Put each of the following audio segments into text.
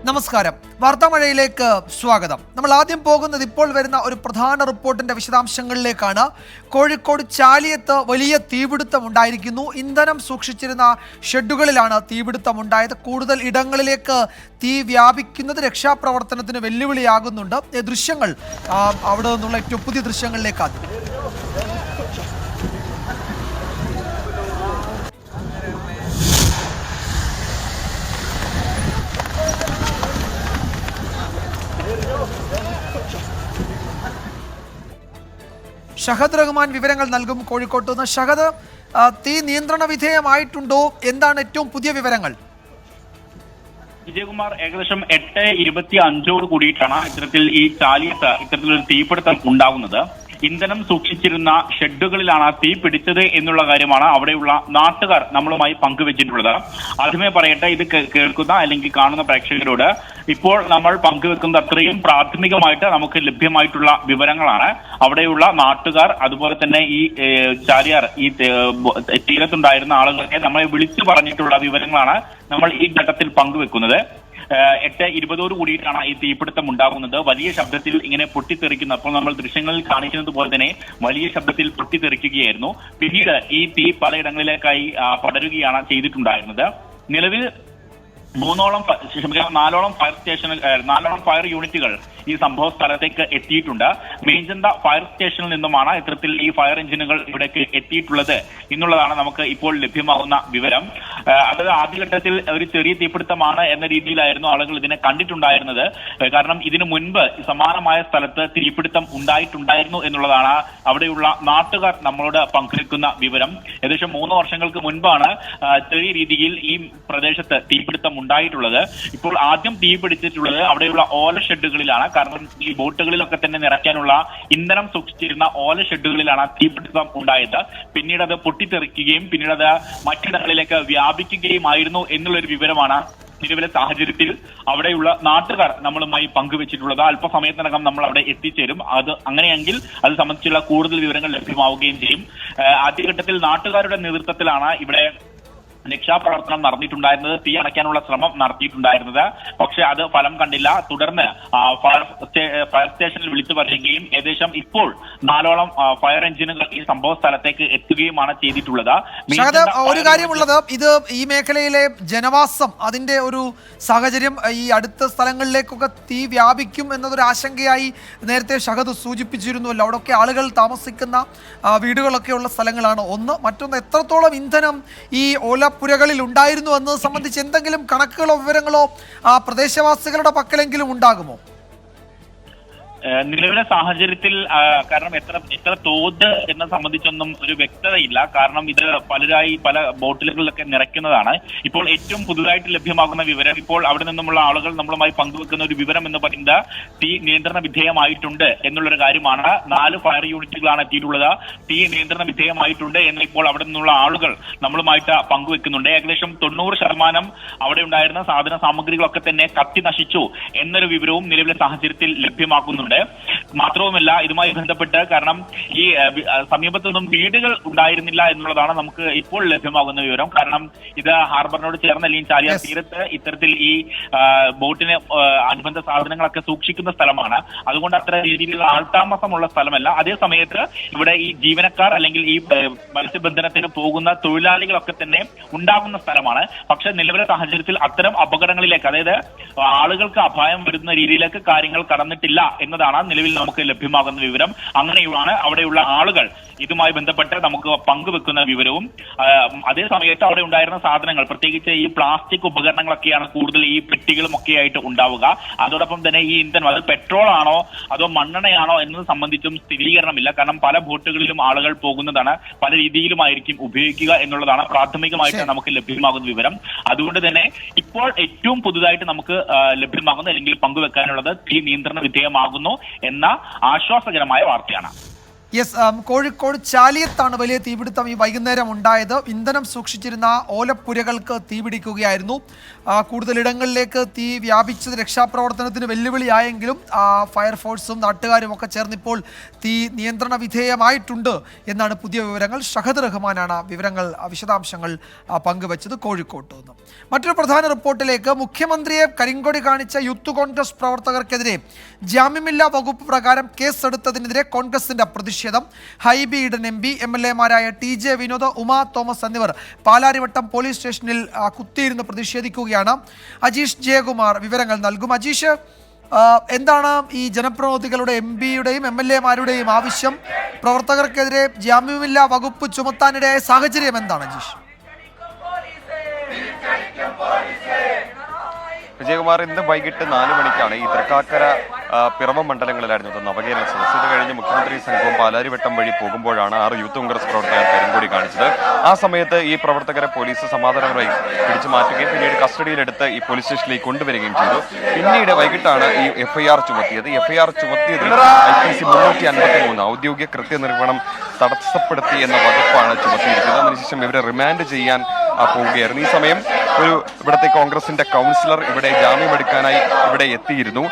നമസ്കാരം. വാർത്താമഴയിലേക്ക് സ്വാഗതം. നമ്മൾ ആദ്യം പോകുന്നത് ഇപ്പോൾ വരുന്ന ഒരു പ്രധാന റിപ്പോർട്ടിന്റെ വിശദാംശങ്ങളിലേക്കാണ്. കോഴിക്കോട് ചാലിയത്ത് വലിയ തീപിടുത്തം ഉണ്ടായിരിക്കുന്നു. ഇന്ധനം സൂക്ഷിച്ചിരുന്ന ഷെഡുകളിലാണ് തീപിടുത്തം ഉണ്ടായത്. കൂടുതൽ ഇടങ്ങളിലേക്ക് തീ വ്യാപിക്കുന്നത് രക്ഷാപ്രവർത്തനത്തിന് വെല്ലുവിളിയാകുന്നുണ്ട്. ദൃശ്യങ്ങൾ അവിടെ നിന്നുള്ള ഏറ്റവും പുതിയ ദൃശ്യങ്ങളിലേക്കാണ്. ഷഹദ് റഹ്മാൻ വിവരങ്ങൾ നൽകും കോഴിക്കോട്ട് നിന്ന്. ഷഹദ്, തീ നിയന്ത്രണ വിധേയമായിട്ടുണ്ടോ? എന്താണ് ഏറ്റവും പുതിയ വിവരങ്ങൾ? വിജയകുമാർ, ഏകദേശം 8:25 കൂടിയിട്ടാണ് ഇത്തരത്തിൽ ഈ ചാലിയത്ത് ഇത്തരത്തിലൊരു തീപിടുത്തം ഉണ്ടാകുന്നത്. ഇന്ധനം സൂക്ഷിച്ചിരുന്ന ഷെഡുകളിലാണ് തീ പിടിച്ചത് എന്നുള്ള കാര്യമാണ് അവിടെയുള്ള നാട്ടുകാർ നമ്മളുമായി പങ്കുവെച്ചിട്ടുള്ളത്. ആദ്യമേ പറയട്ടെ, ഇത് കേൾക്കുന്ന അല്ലെങ്കിൽ കാണുന്ന പ്രേക്ഷകരോട് ഇപ്പോൾ നമ്മൾ പങ്കുവെക്കുന്നത് അത്രയും പ്രാഥമികമായിട്ട് നമുക്ക് ലഭ്യമായിട്ടുള്ള വിവരങ്ങളാണ്. അവിടെയുള്ള നാട്ടുകാർ, അതുപോലെ തന്നെ ഈ ചാലിയാർ ഈ തീരത്തുണ്ടായിരുന്ന ആളുകളൊക്കെ നമ്മളെ വിളിച്ചു പറഞ്ഞിട്ടുള്ള വിവരങ്ങളാണ് നമ്മൾ ഈ ഘട്ടത്തിൽ പങ്കുവെക്കുന്നത്. 8:20 കൂടിയിട്ടാണ് ഈ തീപിടുത്തം ഉണ്ടാകുന്നത്. വലിയ ശബ്ദത്തിൽ ഇങ്ങനെ പൊട്ടിത്തെറിക്കുന്നു. അപ്പോൾ നമ്മൾ ദൃശ്യങ്ങളിൽ കാണിക്കുന്നത് പോലെ തന്നെ വലിയ ശബ്ദത്തിൽ പൊട്ടിത്തെറിക്കുകയായിരുന്നു. പിന്നീട് ഈ തീ പലയിടങ്ങളിലേക്കായി പടരുകയാണ് ചെയ്തിട്ടുണ്ടായിരുന്നത്. നിലവിൽ 4ഓളം ഫയർ യൂണിറ്റുകൾ ഈ സംഭവ സ്ഥലത്തേക്ക് എത്തിയിട്ടുണ്ട്. മീഞ്ചന്ത ഫയർ സ്റ്റേഷനിൽ നിന്നുമാണ് ഇത്തരത്തിൽ ഈ ഫയർ എഞ്ചിനുകൾ ഇവിടേക്ക് എത്തിയിട്ടുള്ളത് എന്നുള്ളതാണ് നമുക്ക് ഇപ്പോൾ ലഭ്യമാകുന്ന വിവരം. അത് ആദ്യഘട്ടത്തിൽ ഒരു ചെറിയ തീപിടുത്തമാണ് എന്ന രീതിയിലായിരുന്നു ആളുകൾ ഇതിനെ കണ്ടിട്ടുണ്ടായിരുന്നത്. കാരണം ഇതിനു മുൻപ് സമാനമായ സ്ഥലത്ത് തീപിടുത്തം ഉണ്ടായിട്ടുണ്ടായിരുന്നു എന്നുള്ളതാണ് അവിടെയുള്ള നാട്ടുകാർ നമ്മളോട് പങ്കുവെക്കുന്ന വിവരം. ഏകദേശം 3 വർഷങ്ങൾക്ക് മുൻപാണ് ചെറിയ രീതിയിൽ ഈ പ്രദേശത്ത് തീപിടുത്തം ഉണ്ടായിട്ടുള്ളത്. ഇപ്പോൾ ആദ്യം തീ പിടിച്ചിട്ടുള്ളത് അവിടെയുള്ള ഓല ഷെഡുകളിലാണ്. കാരണം ഈ ബോട്ടുകളിലൊക്കെ തന്നെ നിറയ്ക്കാനുള്ള ഇന്ധനം സൂക്ഷിച്ചിരുന്ന ഓല ഷെഡുകളിലാണ് തീപിടുത്തം ഉണ്ടായത്. പിന്നീട് അത് പൊട്ടിത്തെറിക്കുകയും പിന്നീട് അത് മറ്റിടങ്ങളിലേക്ക് വ്യാപിക്കുകയുമായിരുന്നു എന്നുള്ളൊരു വിവരമാണ് നിലവിലെ സാഹചര്യത്തിൽ അവിടെയുള്ള നാട്ടുകാർ നമ്മളുമായി പങ്കുവെച്ചിട്ടുള്ളത്. അല്പസമയത്തിനകം നമ്മൾ അവിടെ എത്തിച്ചേരും. അത് അങ്ങനെയെങ്കിൽ അത് സംബന്ധിച്ചുള്ള കൂടുതൽ വിവരങ്ങൾ ലഭ്യമാവുകയും ചെയ്യും. ആദ്യഘട്ടത്തിൽ നാട്ടുകാരുടെ നേതൃത്വത്തിലാണ് ഇവിടെ രക്ഷാപ്രവർത്തനം നടന്നിട്ടുണ്ടായിരുന്നത്. തീ അണയ്ക്കാനുള്ള ശ്രമം നടത്തിയിട്ടുണ്ടായിരുന്നത്. പക്ഷെ അത് ഫലം കണ്ടില്ല. തുടർന്ന് ഫയർ സ്റ്റേഷനിൽ വിളിച്ചു പറയുകയും ഏകദേശം ഇപ്പോൾ 4ഓളം ഫയർ എഞ്ചിനുകൾ ഈ സംഭവ സ്ഥലത്തേക്ക് എത്തുകയുമാണ് ചെയ്തിട്ടുള്ളത്. ഒരു കാര്യമുള്ളത്, ഇത് ഈ മേഖലയിലെ ജനവാസം, അതിന്റെ ഒരു സാഹചര്യം, ഈ അടുത്ത സ്ഥലങ്ങളിലേക്കൊക്കെ തീ വ്യാപിക്കും എന്നതൊരു ആശങ്കയായി നേരത്തെ ഷഹദ് സൂചിപ്പിച്ചിരുന്നുവല്ലോ. അവിടെയൊക്കെ ആളുകൾ താമസിക്കുന്ന വീടുകളൊക്കെ ഉള്ള സ്ഥലങ്ങളാണ് ഒന്ന്. മറ്റൊന്ന്, എത്രത്തോളം ഇന്ധനം ഈ ഓലപ്പുരകളിൽ ഉണ്ടായിരുന്നു എന്നത് സംബന്ധിച്ച് എന്തെങ്കിലും കണക്കുകളോ വിവരങ്ങളോ പ്രദേശവാസികളുടെ പക്കലെങ്കിലും ഉണ്ടാകുമോ? നിലവിലെ സാഹചര്യത്തിൽ കാരണം എത്ര തോത് എന്നെ സംബന്ധിച്ചൊന്നും ഒരു വ്യക്തതയില്ല. കാരണം ഇത് പല ബോട്ടിലുകളിലൊക്കെ നിറയ്ക്കുന്നതാണ്. ഇപ്പോൾ ഏറ്റവും പുതുതായിട്ട് ലഭ്യമാകുന്ന വിവരം, ഇപ്പോൾ അവിടെ നിന്നുമുള്ള ആളുകൾ നമ്മളുമായി പങ്കുവെക്കുന്ന ഒരു വിവരം എന്ന് പറയുന്നത് തീ നിയന്ത്രണ വിധേയമായിട്ടുണ്ട് എന്നുള്ളൊരു കാര്യമാണ്. 4 ഫയർ യൂണിറ്റുകളാണ് എത്തിയിട്ടുള്ളത്. തീ നിയന്ത്രണ വിധേയമായിട്ടുണ്ട് എന്ന് ഇപ്പോൾ അവിടെ നിന്നുള്ള ആളുകൾ നമ്മളുമായിട്ട് പങ്കുവെക്കുന്നുണ്ട്. ഏകദേശം 90% അവിടെ ഉണ്ടായിരുന്ന സാധന സാമഗ്രികളൊക്കെ തന്നെ കത്തി നശിച്ചു എന്നൊരു വിവരവും നിലവിലെ സാഹചര്യത്തിൽ ലഭ്യമാക്കുന്നുണ്ട്. മാത്രവുമല്ല, ഇതുമായി ബന്ധപ്പെട്ട് കാരണം ഈ സമീപത്തൊന്നും വീടുകൾ ഉണ്ടായിരുന്നില്ല എന്നുള്ളതാണ് നമുക്ക് ഇപ്പോൾ ലഭ്യമാകുന്ന വിവരം. കാരണം ഇത് ഹാർബറിനോട് ചേർന്ന അല്ലെങ്കിൽ ചാലിയാർ തീരത്ത് ഇത്തരത്തിൽ ഈ ബോട്ടിന് അനുബന്ധ സാധനങ്ങളൊക്കെ സൂക്ഷിക്കുന്ന സ്ഥലമാണ്. അതുകൊണ്ട് അത്ര രീതിയിലുള്ള ആൾതാമസമുള്ള സ്ഥലമല്ല. അതേ സമയത്ത് ഇവിടെ ഈ ജീവനക്കാർ അല്ലെങ്കിൽ ഈ മത്സ്യബന്ധനത്തിന് പോകുന്ന തൊഴിലാളികളൊക്കെ തന്നെ ഉണ്ടാകുന്ന സ്ഥലമാണ്. പക്ഷെ നിലവിലെ സാഹചര്യത്തിൽ അത്തരം അപകടങ്ങളിലേക്ക്, അതായത് ആളുകൾക്ക് അപായം വരുന്ന രീതിയിലേക്ക് കാര്യങ്ങൾ കടന്നിട്ടില്ല എന്നതാണ് നിലവിൽ നമുക്ക് ലഭ്യമാകുന്ന വിവരം. അങ്ങനെയാണ് അവിടെയുള്ള ആളുകൾ ഇതുമായി ബന്ധപ്പെട്ട് നമുക്ക് പങ്കുവെക്കുന്ന വിവരവും. അതേ സമയത്ത് അവിടെ ഉണ്ടായിരുന്ന സാധനങ്ങൾ, പ്രത്യേകിച്ച് ഈ പ്ലാസ്റ്റിക് ഉപകരണങ്ങളൊക്കെയാണ് കൂടുതൽ ഈ പെട്ടികളും ഒക്കെ ആയിട്ട് ഉണ്ടാവുക. അതോടൊപ്പം തന്നെ ഈ ഇന്ധനം അത് പെട്രോൾ ആണോ അതോ മണ്ണെണ്ണയാണോ എന്നത് സംബന്ധിച്ചും സ്ഥിരീകരണമില്ല. കാരണം പല ബോട്ടുകളിലും ആളുകൾ പോകുന്നതാണ്, പല രീതിയിലുമായിരിക്കും ഉപയോഗിക്കുക എന്നുള്ളതാണ് പ്രാഥമികമായിട്ട് നമുക്ക് ലഭ്യമാകുന്ന വിവരം. അതുകൊണ്ട് തന്നെ ഇപ്പോൾ ഏറ്റവും പുതുതായിട്ട് നമുക്ക് ലഭ്യമാകുന്ന അല്ലെങ്കിൽ പങ്കുവെക്കാനുള്ളത് തീ നിയന്ത്രണ വിധേയമാകുന്നു എന്ന ആശ്വാസകരമായ വാർത്തയാണ്. കോഴിക്കോട് ചാലിയത്താണ് വലിയ തീപിടുത്തം ഈ വൈകുന്നേരം ഉണ്ടായത്. ഇന്ധനം സൂക്ഷിച്ചിരുന്ന ഓലപ്പുരകൾക്ക് തീപിടിക്കുകയായിരുന്നു. കൂടുതൽ ഇടങ്ങളിലേക്ക് തീ വ്യാപിച്ചത് രക്ഷാപ്രവർത്തനത്തിന് വെല്ലുവിളിയായെങ്കിലും ഫയർഫോഴ്സും നാട്ടുകാരും ഒക്കെ ചേർന്നിപ്പോൾ തീ നിയന്ത്രണ വിധേയമായിട്ടുണ്ട് എന്നാണ് പുതിയ വിവരങ്ങൾ. ഷഹദ് റഹ്മാനാണ് വിവരങ്ങൾ വിശദാംശങ്ങൾ പങ്കുവച്ചത് കോഴിക്കോട്ട് നിന്ന്. മറ്റൊരു പ്രധാന റിപ്പോർട്ടിലേക്ക്. മുഖ്യമന്ത്രിയെ കരിങ്കൊടി കാണിച്ച യൂത്ത് കോൺഗ്രസ് പ്രവർത്തകർക്കെതിരെ ജാമ്യമില്ലാ വകുപ്പ് പ്രകാരം കേസെടുത്തതിനെതിരെ കോൺഗ്രസിന്റെ പ്രതിഷേധം. Hibi Eden MP, MLA-മാരായ TJ Vinod, Uma Thomas എന്നിവർ പാലാരിവട്ടം പോലീസ് സ്റ്റേഷനിൽ കുത്തിയിരുന്ന് പ്രതിഷേധിക്കുകയാണ്. അജീഷ് ജയകുമാർ വിവരങ്ങൾ നൽകും. അജീഷ്, എന്താണ് ഈ ജനപ്രതിനിധികളുടെ MP-യുടെയും MLA-മാരുടെയും ആവശ്യം? പ്രവർത്തകർക്കെതിരെ ജാമ്യമില്ലാ വകുപ്പ് ചുമത്താനിടയായ സാഹചര്യം എന്താണ് അജീഷ്? വിജയകുമാർ, ഇന്ന് വൈകിട്ട് 4 മണിക്കാണ് ഈ തൃക്കാക്കര പിറവം മണ്ഡലങ്ങളിലായിരുന്നു നവകേരള സദസ്സ്. ഇത് കഴിഞ്ഞ് മുഖ്യമന്ത്രി സംഘവും പാലാരിവട്ടം വഴി പോകുമ്പോഴാണ് 6 യൂത്ത് കോൺഗ്രസ് പ്രവർത്തകർ കരിങ്കൊടി കാണിച്ചത്. ആ സമയത്ത് ഈ പ്രവർത്തകരെ പോലീസ് സമാധാനപരമായി പിടിച്ചു മാറ്റുകയും പിന്നീട് കസ്റ്റഡിയിലെടുത്ത് ഈ പോലീസ് സ്റ്റേഷനിലേക്ക് കൊണ്ടുവരികയും ചെയ്തു. പിന്നീട് വൈകിട്ടാണ് ഈ FIR ചുമത്തിയത്. FIR ചുമത്തിയതിൽ IPC 353 ഔദ്യോഗിക കൃത്യനിർവഹണം തടസ്സപ്പെടുത്തി എന്ന വകുപ്പാണ് ചുമത്തിയിരിക്കുന്നത്. അതിനുശേഷം ഇവരെ റിമാൻഡ് ചെയ്യാൻ പോവുകയായിരുന്നു. ഈ സമയം ഇവിടുത്തെ കോൺഗ്രസിന്റെ കൗൺസിലർ ഇവിടെ ജാമ്യമെടുക്കാനായി ഇവിടെ എത്തിയിരുന്നു.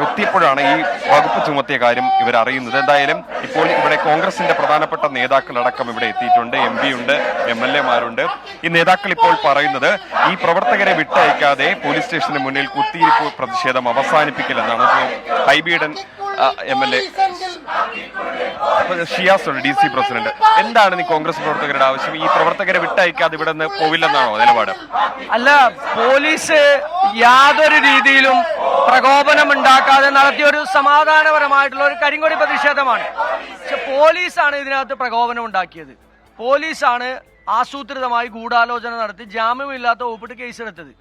എത്തിയപ്പോഴാണ് ഈ വകുപ്പ് ചുമത്തിയ കാര്യം ഇവർ അറിയുന്നത്. എന്തായാലും ഇപ്പോൾ ഇവിടെ കോൺഗ്രസിന്റെ പ്രധാനപ്പെട്ട നേതാക്കളടക്കം ഇവിടെ എത്തിയിട്ടുണ്ട്. MP ഉണ്ട്, MLA-മാരുണ്ട്. ഈ നേതാക്കൾ ഇപ്പോൾ പറയുന്നത് ഈ പ്രവർത്തകരെ വിട്ടയക്കാതെ പോലീസ് സ്റ്റേഷന് മുന്നിൽ കുത്തിയിരിപ്പ് പ്രതിഷേധം അവസാനിപ്പിക്കില്ലെന്നാണ്. Hibi Eden MLA Shiyas DC president, എന്താണ് ഈ കോൺഗ്രസ് പ്രവർത്തകരുടെ ആവശ്യം? ഈ പ്രവർത്തകരെ വിട്ടയക്കാതെ ഇവിടെ നിന്ന് പോവില്ലെന്നാണോ നിലപാട്? അല്ല, പോലീസ് യാതൊരു രീതിയിലും പ്രകോപനം ഉണ്ടാക്കാതെ നടത്തിയ ഒരു സമാധാനപരമായിട്ടുള്ള ഒരു കരിങ്കൊടി പ്രതിഷേധമാണ്. പക്ഷെ പോലീസാണ് ഇതിനകത്ത് പ്രകോപനം ഉണ്ടാക്കിയത്. പോലീസാണ് ആസൂത്രിതമായി ഗൂഢാലോചന നടത്തി ജാമ്യമില്ലാത്ത വകുപ്പിട്ട് കേസെടുത്തത്.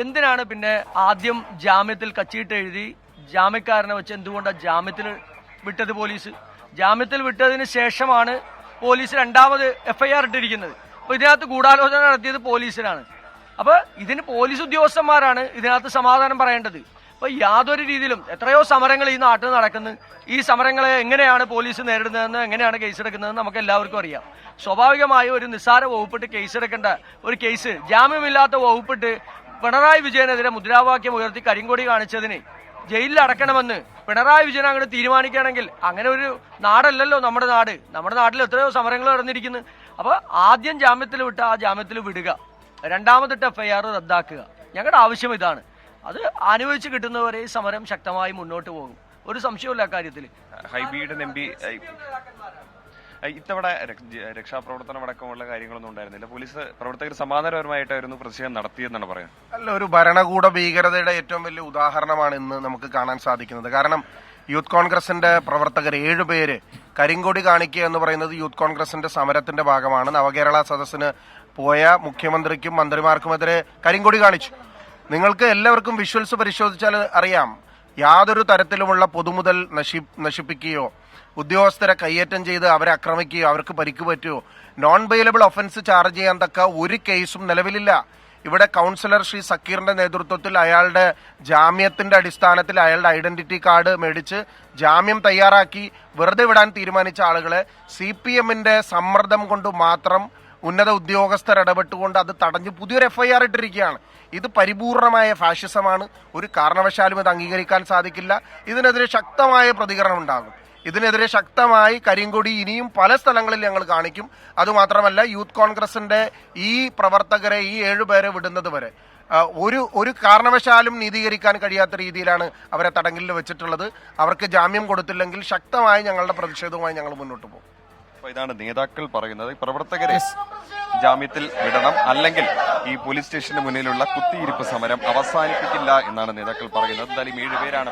എന്തിനാണ് പിന്നെ ആദ്യം ജാമ്യത്തിൽ കച്ചീട്ട് എഴുതി ജാമ്യക്കാരനെ വെച്ച് എന്തുകൊണ്ടാണ് ജാമ്യത്തിൽ വിട്ടത്? പോലീസ് ജാമ്യത്തിൽ വിട്ടതിന് ശേഷമാണ് പോലീസ് രണ്ടാമത് FIR ഇട്ടിരിക്കുന്നത്. അപ്പൊ ഇതിനകത്ത് ഗൂഢാലോചന നടത്തിയത് പോലീസിനാണ്. അപ്പൊ ഇതിന് പോലീസ് ഉദ്യോഗസ്ഥന്മാരാണ് ഇതിനകത്ത് സമാധാനം പറയേണ്ടത്. അപ്പൊ യാതൊരു രീതിയിലും എത്രയോ സമരങ്ങൾ ഈ നാട്ടിൽ നടക്കുന്നു. ഈ സമരങ്ങളെ എങ്ങനെയാണ് പോലീസ് നേരിടുന്നതെന്ന്, എങ്ങനെയാണ് കേസെടുക്കുന്നതെന്ന് നമുക്ക് എല്ലാവർക്കും അറിയാം. സ്വാഭാവികമായി ഒരു നിസ്സാര വകുപ്പിട്ട് കേസെടുക്കേണ്ട ഒരു കേസ് ജാമ്യമില്ലാത്ത വകുപ്പിട്ട് പിണറായി വിജയനെതിരെ മുദ്രാവാക്യം ഉയർത്തി കരിങ്കൊടി കാണിച്ചതിന് ജയിലിൽ അടക്കണമെന്ന് പിണറായി വിജയൻ അങ്ങോട്ട് തീരുമാനിക്കുകയാണെങ്കിൽ അങ്ങനെ ഒരു നാടല്ലല്ലോ നമ്മുടെ നാട്. നമ്മുടെ നാട്ടിൽ എത്രയോ സമരങ്ങൾ നടന്നിരിക്കുന്നു. അപ്പൊ ആദ്യം ജാമ്യത്തിൽ വിട്ട ആ ജാമ്യത്തിൽ വിടുക, രണ്ടാമതിട്ട് FIR റദ്ദാക്കുക. ഞങ്ങളുടെ ആവശ്യം ഇതാണ്. അത് അനുഭവിച്ച് കിട്ടുന്നവരെ സമരം ശക്തമായി മുന്നോട്ട് പോകും. ഒരു സംശയമില്ല അക്കാര്യത്തിൽ. ഹൈബി ഈഡൻ MP ഇത്തവണ രക്ഷാപ്രവർത്തനം അടക്കമുള്ള കാര്യങ്ങളൊന്നും ഉണ്ടായിരുന്നില്ല. പോലീസ് പ്രവർത്തകർ സമാധാനപരമായിട്ടായിരുന്നു പ്രതിഷേധം നടത്തിയെന്നാണ് പറയുന്നത്. അല്ല, ഒരു ഭരണകൂട ഭീകരതയുടെ ഏറ്റവും വലിയ ഉദാഹരണമാണ് ഇന്ന് നമുക്ക് കാണാൻ സാധിക്കുന്നത്. കാരണം യൂത്ത് കോൺഗ്രസിന്റെ പ്രവർത്തകർ 7 പേര് കരിങ്കൊടി കാണിക്കുക എന്ന് പറയുന്നത് യൂത്ത് കോൺഗ്രസിന്റെ സമരത്തിന്റെ ഭാഗമാണ്. നവകേരള സദസ്സിന് പോയ മുഖ്യമന്ത്രിക്കും മന്ത്രിമാർക്കുമെതിരെ കരിങ്കൊടി കാണിച്ചു. നിങ്ങൾക്ക് എല്ലാവർക്കും വിഷ്വൽസ് പരിശോധിച്ചാൽ അറിയാം. യാതൊരു തരത്തിലുമുള്ള പൊതുമുതൽ നശിപ്പിക്കുകയോ ഉദ്യോഗസ്ഥരെ കയ്യേറ്റം ചെയ്ത് അവരെ ആക്രമിക്കുകയോ അവർക്ക് പരിക്ക് പറ്റുകയോ നോൺ ബെയിലബിൾ ഒഫൻസ് ചാർജ് ചെയ്യാൻ തക്ക ഒരു കേസും നിലവിലില്ല. ഇവിടെ കൗൺസിലർ ശ്രീ സക്കീറിന്റെ നേതൃത്വത്തിൽ അയാളുടെ ജാമ്യത്തിന്റെ അടിസ്ഥാനത്തിൽ അയാളുടെ ഐഡന്റിറ്റി കാർഡ് മേടിച്ച് ജാമ്യം തയ്യാറാക്കി വെറുതെ വിടാൻ തീരുമാനിച്ച ആളുകളെ CPM-ന്റെ സമ്മർദ്ദം കൊണ്ട് മാത്രം ഉന്നത ഉദ്യോഗസ്ഥർ ഇടപെട്ടുകൊണ്ട് അത് തടഞ്ഞ് പുതിയൊരു FIR ഇട്ടിരിക്കുകയാണ്. ഇത് പരിപൂർണമായ ഫാഷിസമാണ്. ഒരു കാരണവശാലും ഇത് അംഗീകരിക്കാൻ സാധിക്കില്ല. ഇതിനെതിരെ ശക്തമായ പ്രതികരണം ഉണ്ടാകും. ഇതിനെതിരെ ശക്തമായി കരിങ്കൊടി ഇനിയും പല സ്ഥലങ്ങളിൽ ഞങ്ങൾ കാണിക്കും. അതുമാത്രമല്ല, യൂത്ത് കോൺഗ്രസിന്റെ ഈ പ്രവർത്തകരെ, ഈ 7 പേരെ വിടുന്നത് വരെ ഒരു കാരണവശാലും നീതീകരിക്കാൻ കഴിയാത്ത രീതിയിലാണ് അവരെ തടങ്കലിൽ വെച്ചിട്ടുള്ളത്. അവർക്ക് ജാമ്യം കൊടുത്തില്ലെങ്കിൽ ശക്തമായി ഞങ്ങളുടെ പ്രതിഷേധവുമായി ഞങ്ങൾ മുന്നോട്ട് പോകും. ഇതാണ് നേതാക്കൾ പറയുന്നത്. പ്രവർത്തകരെ ജാമ്യത്തിൽ വിടണം, അല്ലെങ്കിൽ ഈ പോലീസ് സ്റ്റേഷന് മുന്നിലുള്ള കുത്തിയിരിപ്പ് സമരം അവസാനിപ്പിക്കില്ല എന്നാണ് നേതാക്കൾ പറയുന്നത്. എന്തായാലും 7 പേരാണ്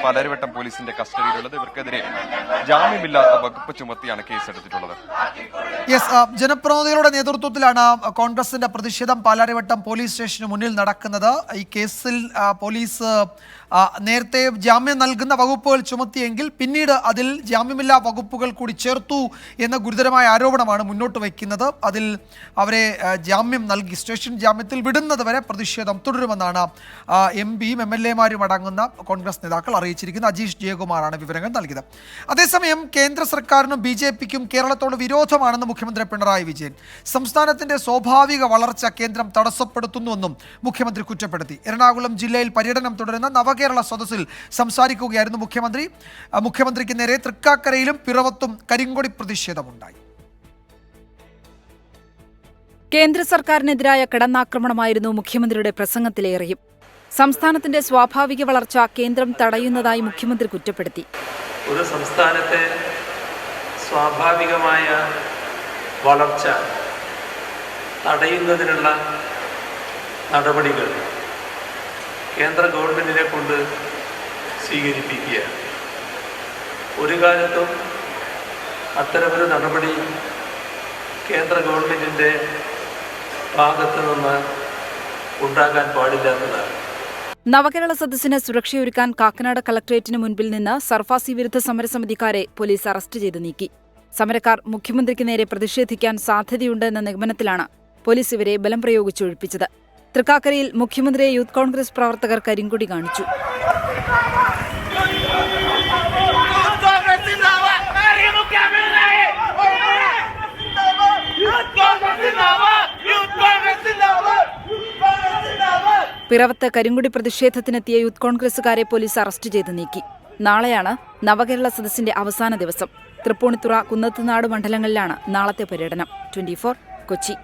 പാലാരിവട്ടം പോലീസിന്റെ കസ്റ്റഡിയിലുള്ളത്. ഇവർക്കെതിരെ ജാമ്യമില്ലാത്ത വകുപ്പ് ചുമത്തിയാണ് കേസെടുത്തിട്ടുള്ളത്. ജനപ്രതിനിധികളുടെ നേതൃത്വത്തിലാണ് കോൺഗ്രസിന്റെ പ്രതിഷേധം പാലാരിവട്ടം പോലീസ് സ്റ്റേഷന് മുന്നിൽ നടക്കുന്നത്. ഈ കേസിൽ പോലീസ് നേരത്തെ ജാമ്യം നൽകുന്ന വകുപ്പുകൾ ചുമത്തിയെങ്കിൽ പിന്നീട് അതിൽ ജാമ്യമില്ലാ വകുപ്പുകൾ കൂടി ചേർത്തു എന്ന ഗുരുതരമായ ആരോപണമാണ് മുന്നോട്ട് വയ്ക്കുന്നത്. അതിൽ അവരെ ജാമ്യം നൽകി സ്റ്റേഷൻ ജാമ്യത്തിൽ വിടുന്നത് വരെ പ്രതിഷേധം തുടരുമെന്നാണ് എംപിയും MLA-മാരും അടങ്ങുന്ന കോൺഗ്രസ് നേതാക്കൾ അറിയിച്ചിരിക്കുന്നത്. അജീഷ് ജയകുമാറാണ് വിവരങ്ങൾ നൽകിയത്. അതേസമയം കേന്ദ്ര സർക്കാരിനും BJP-ക്കും കേരളത്തോട് വിരോധമാണെന്ന് മുഖ്യമന്ത്രി പിണറായി വിജയൻ. സംസ്ഥാനത്തിന്റെ സ്വാഭാവിക വളർച്ച കേന്ദ്രം തടസ്സപ്പെടുത്തുന്നുവെന്നും മുഖ്യമന്ത്രി കുറ്റപ്പെടുത്തി. എറണാകുളം ജില്ലയിൽ പര്യടനം തുടരുന്ന നവകേരള സദസ്സിൽ സംസാരിക്കുകയായിരുന്നു മുഖ്യമന്ത്രി. മുഖ്യമന്ത്രിക്ക് നേരെ തൃക്കാക്കരയിലും പിറവത്തും കരിങ്കൊടി പ്രതിഷേധമുണ്ടായി. കേന്ദ്ര സർക്കാരിനെതിരായ കടന്നാക്രമണമായിരുന്നു മുഖ്യമന്ത്രിയുടെ പ്രസംഗത്തിലേറെയും. സംസ്ഥാനത്തിന്റെ സ്വാഭാവിക വളർച്ച കേന്ദ്രം തടയുന്നതായി മുഖ്യമന്ത്രി കുറ്റപ്പെടുത്തി. ഒരു സംസ്ഥാനത്തെ സ്വാഭാവികമായ വളർച്ച തടയുന്നതിനുള്ള നടപടികൾ കേന്ദ്ര ഗവൺമെന്റിനെ കൊണ്ട് സ്വീകരിപ്പിക്കുക. ഒരു കാലത്തും അത്തരമൊരു നടപടി കേന്ദ്ര ഗവൺമെന്റിൻ്റെ ഭാഗത്തു നിന്ന് ഉണ്ടാകാൻ പാടില്ലാത്തതാണ്. നവകേരള സദസ്സിന് സുരക്ഷയൊരുക്കാൻ കാക്കനാട് കളക്ടറേറ്റിന് മുൻപിൽ നിന്ന് സർഫാസി വിരുദ്ധ സമരസമിതിക്കാരെ പോലീസ് അറസ്റ്റ് ചെയ്ത് നീക്കി. സമരക്കാർ മുഖ്യമന്ത്രിക്ക് നേരെ പ്രതിഷേധിക്കാൻ സാധ്യതയുണ്ടെന്ന നിഗമനത്തിലാണ് പോലീസ് ഇവരെ ബലം പ്രയോഗിച്ച് ഒഴിപ്പിച്ചത്. തൃക്കാക്കരയിൽ മുഖ്യമന്ത്രിയെ യൂത്ത് കോൺഗ്രസ് പ്രവർത്തകർ കരിങ്കൊടി കാണിച്ചു. പിറവത്ത് കരിങ്കൊടി പ്രതിഷേധത്തിനെത്തിയ യൂത്ത് കോൺഗ്രസുകാരെ പോലീസ് അറസ്റ്റ് ചെയ്ത് നീക്കി. നാളെയാണ് നവകേരള സദസ്സിന്റെ അവസാന ദിവസം. തൃപ്പൂണിത്തുറ, കുന്നത്തുനാട് മണ്ഡലങ്ങളിലാണ് നാളത്തെ പര്യടനം. 24 കൊച്ചി.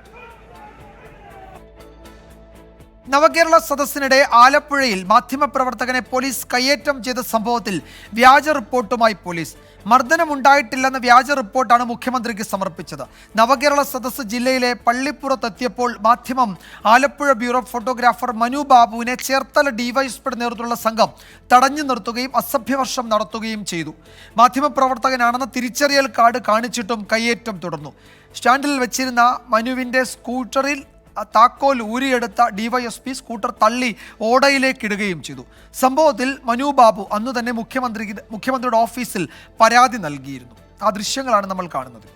നവകേരള സദസ്സിനിടെ ആലപ്പുഴയിൽ മാധ്യമപ്രവർത്തകനെ പോലീസ് കയ്യേറ്റം ചെയ്ത സംഭവത്തിൽ വ്യാജ റിപ്പോർട്ടുമായി പോലീസ്. മർദ്ദനമുണ്ടായിട്ടില്ലെന്ന വ്യാജ റിപ്പോർട്ടാണ് മുഖ്യമന്ത്രിക്ക് സമർപ്പിച്ചത്. നവകേരള സദസ്സ് ജില്ലയിലെ പള്ളിപ്പുറത്തെത്തിയപ്പോൾ മാധ്യമം ആലപ്പുഴ ബ്യൂറോ ഫോട്ടോഗ്രാഫർ മനു ബാബുവിനെ ചേർത്തല ഡിവൈഎസ്പിയുടെ നേതൃത്വത്തിലുള്ള സംഘം തടഞ്ഞു നിർത്തുകയും അസഭ്യവർഷം നടത്തുകയും ചെയ്തു. മാധ്യമപ്രവർത്തകനാണെന്ന തിരിച്ചറിയൽ കാർഡ് കാണിച്ചിട്ടും കയ്യേറ്റം തുടർന്നു. സ്റ്റാൻഡിൽ വെച്ചിരുന്ന മനുവിൻ്റെ സ്കൂട്ടറിൽ താക്കോൽ ഊരിയെടുത്ത ഡിവൈഎസ്പി സ്കൂട്ടർ തള്ളി ഓടയിലേക്ക് ഇടുകയും ചെയ്തു. സംഭവത്തിൽ മനു ബാബു അന്നു തന്നെ മുഖ്യമന്ത്രിയുടെ ഓഫീസിൽ പരാതി നൽകിയിരുന്നു. ആ ദൃശ്യങ്ങളാണ് നമ്മൾ കാണുന്നത്.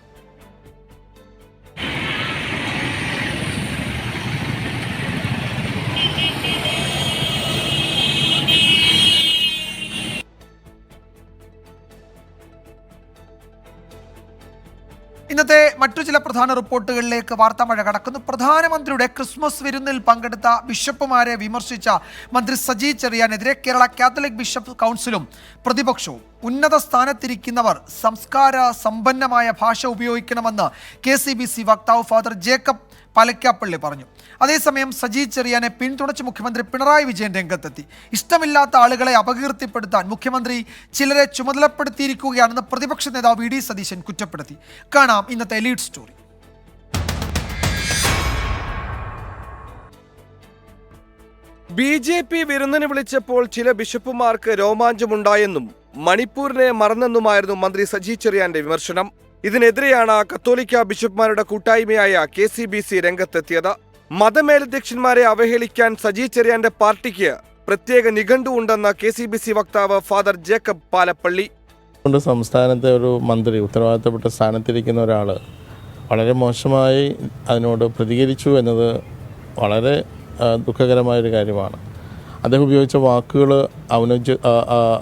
ഇന്നത്തെ മറ്റു ചില പ്രധാന റിപ്പോർട്ടുകളിലേക്ക് വാർത്താമഴ കടക്കുന്നു. പ്രധാനമന്ത്രിയുടെ ക്രിസ്മസ് വിരുന്നിൽ പങ്കെടുത്ത ബിഷപ്പുമാരെ വിമർശിച്ച മന്ത്രി സജി ചെറിയാനെതിരെ കേരള കാത്തലിക് ബിഷപ്പ് കൗൺസിലും പ്രതിപക്ഷവും. ഉന്നത സ്ഥാനത്തിരിക്കുന്നവർ സംസ്കാര സമ്പന്നമായ ഭാഷ ഉപയോഗിക്കണമെന്ന് KCBC വക്താവ് ഫാദർ ജേക്കബ് പാലക്കാപ്പള്ളി പറഞ്ഞു. അതേസമയം സജി ചെറിയാനെ പിന്തുണച്ച് മുഖ്യമന്ത്രി പിണറായി വിജയൻ രംഗത്തെത്തി. ഇഷ്ടമില്ലാത്ത ആളുകളെ അപകീർത്തിപ്പെടുത്താൻ മുഖ്യമന്ത്രി ചിലരെ ചുമതലപ്പെടുത്തിയിരിക്കുകയാണെന്ന് പ്രതിപക്ഷ നേതാവ് VD സതീശൻ കുറ്റപ്പെടുത്തി. കാണാം ഇന്നത്തെ ലീഡ് സ്റ്റോറി. BJP വിരുന്നിന് വിളിച്ചപ്പോൾ ചില ബിഷപ്പുമാർക്ക് രോമാഞ്ചമുണ്ടായെന്നും മണിപ്പൂരിനെ മറന്നെന്നുമായിരുന്നു മന്ത്രി സജി ചെറിയാന്റെ വിമർശനം. ഇതിനെതിരെയാണ് കത്തോലിക്ക ബിഷപ്പുമാരുടെ കൂട്ടായ്മയായ KCBC രംഗത്തെത്തിയത്. മതമേലധ്യക്ഷന്മാരെ അവഹേളിക്കാൻ സജി ചെറിയാന്റെ പാർട്ടിക്ക് പ്രത്യേക നിഘണ്ടു ഉണ്ടെന്ന് KCBC വക്താവ് ഫാദർ ജേക്കബ് പാലപ്പള്ളി. സംസ്ഥാനത്തെ ഒരു മന്ത്രി, ഉത്തരവാദിത്തപ്പെട്ട സ്ഥാനത്തിരിക്കുന്ന ഒരാൾ വളരെ മോശമായി അതിനോട് പ്രതികരിച്ചു എന്നത് വളരെ ദുഃഖകരമായൊരു കാര്യമാണ്. അദ്ദേഹം ഉപയോഗിച്ച വാക്കുകൾ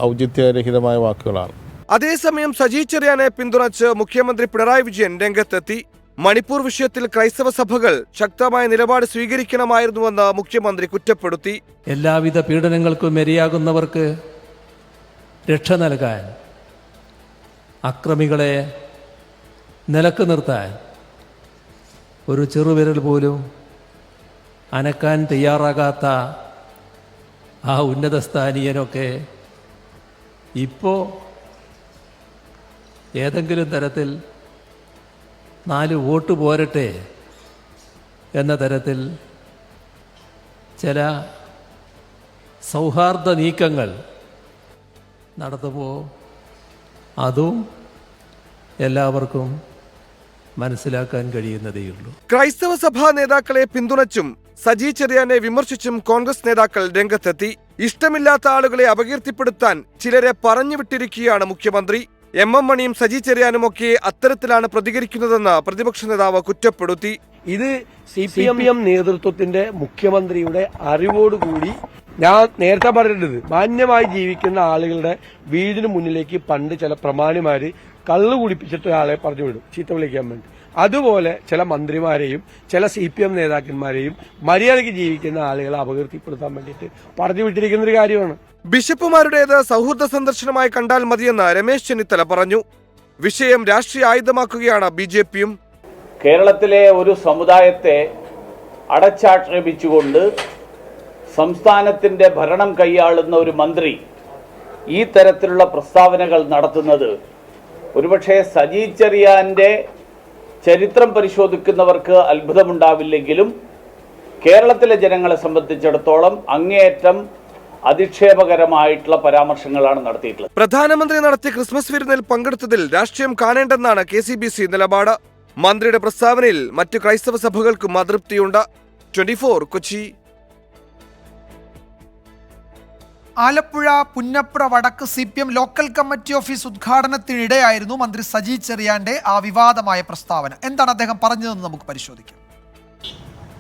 ഔചിത്യരഹിതമായ വാക്കുകളാണ്. അതേസമയം സജി ചെറിയാനെ പിന്തുണച്ച് മുഖ്യമന്ത്രി പിണറായി വിജയൻ രംഗത്തെത്തി. മണിപ്പൂർ വിഷയത്തിൽ ക്രൈസ്തവ സഭകൾ ശക്തമായ നിലപാട് സ്വീകരിക്കണമായിരുന്നുവെന്ന് മുഖ്യമന്ത്രി കുറ്റപ്പെടുത്തി. എല്ലാവിധ പീഡനങ്ങൾക്കും ഇരയാകുന്നവർക്ക് രക്ഷ നൽകാൻ, അക്രമികളെ നിലക്ക് നിർത്താൻ ഒരു ചെറുവിരൽ പോലും അനക്കാൻ തയ്യാറാകാത്ത ആ ഉന്നത സ്ഥാനീയനൊക്കെ ഇപ്പോൾ ഏതെങ്കിലും തരത്തിൽ 4 വോട്ട് പോരട്ടെ എന്ന തരത്തിൽ ചില സൗഹാർദ്ദ നീക്കങ്ങൾ നടത്തുമ്പോൾ അതും എല്ലാവർക്കും മനസ്സിലാക്കാൻ കഴിയുന്നതേയുള്ളൂ. ക്രൈസ്തവ സഭാ നേതാക്കളെ പിന്തുണച്ചും സജി ചെറിയാനെ വിമർശിച്ചും കോൺഗ്രസ് നേതാക്കൾ രംഗത്തെത്തി. ഇഷ്ടമില്ലാത്ത ആളുകളെ അപകീർത്തിപ്പെടുത്താൻ ചിലരെ പറഞ്ഞുവിട്ടിരിക്കുകയാണ് മുഖ്യമന്ത്രി. MM മണിയും സജി ചെറിയാനുമൊക്കെ അത്തരത്തിലാണ് പ്രതികരിക്കുന്നതെന്ന് പ്രതിപക്ഷ നേതാവ് കുറ്റപ്പെടുത്തി. ഇത് CPM നേതൃത്വത്തിന്റെ മുഖ്യമന്ത്രിയുടെ അറിവോടുകൂടി ഞാൻ നേരത്തെ പറഞ്ഞിട്ടുണ്ട്, മാന്യമായി ജീവിക്കുന്ന ആളുകളുടെ വീടിന് മുന്നിലേക്ക് പണ്ട് ചില പ്രമാണിമാര് കള്ളു കുടിപ്പിച്ചിട്ട് ഒരാളെ പറഞ്ഞു വിടും ചീത്ത വിളിക്കാൻ വേണ്ടി. അതുപോലെ ചില മന്ത്രിമാരെയും ചില CPM നേതാക്കന്മാരെയും മര്യാദയ്ക്ക് ജീവിക്കുന്ന ആളുകളെ അപകീർത്തിപ്പെടുത്താൻ വേണ്ടിയിട്ട് പറഞ്ഞു വിട്ടിരിക്കുന്ന ഒരു കാര്യമാണ്. ബിഷപ്പുമാരുടേത് സൗഹൃദ സന്ദർശനമായി കണ്ടാൽ മതിയെന്ന് രമേശ് ചെന്നിത്തല പറഞ്ഞു. വിഷയം രാഷ്ട്രീയ ആയുധമാക്കുകയാണ് BJPയും. കേരളത്തിലെ ഒരു സമുദായത്തെ അടച്ചാക്ഷേപിച്ചുകൊണ്ട് സംസ്ഥാനത്തിന്റെ ഭരണം കൈയാളുന്ന ഒരു മന്ത്രി ഈ തരത്തിലുള്ള പ്രസ്താവനകൾ നടത്തുന്നത് ഒരുപക്ഷെ സജി ചെറിയാന്റെ ചരിത്രം പരിശോധിക്കുന്നവർക്ക് അത്ഭുതമുണ്ടാവില്ലെങ്കിലും കേരളത്തിലെ ജനങ്ങളെ സംബന്ധിച്ചിടത്തോളം അങ്ങേയറ്റം അധിക്ഷേപകരമായിട്ടുള്ള പരാമർശങ്ങളാണ് നടത്തിയിട്ടുള്ളത്. പ്രധാനമന്ത്രി നടത്തിയ ക്രിസ്മസ് വിരുന്നിൽ പങ്കെടുത്തതിൽ രാഷ്ട്രീയം കാണേണ്ടെന്നാണ് KCBC നിലപാട്. മന്ത്രിയുടെ പ്രസ്താവനയിൽ മറ്റു ക്രൈസ്തവ സഭകൾക്കും അതൃപ്തിയുണ്ട്. 24 കൊച്ചി. ആലപ്പുഴ പുന്നപ്ര വടക്ക് CPM ലോക്കൽ കമ്മിറ്റി ഓഫീസ് ഉദ്ഘാടനത്തിനിടെയായിരുന്നു മന്ത്രി സജി ചെറിയാന്റെ ആ വിവാദമായ പ്രസ്താവന. എന്താണ് അദ്ദേഹം പറഞ്ഞതെന്ന് നമുക്ക് പരിശോധിക്കാം.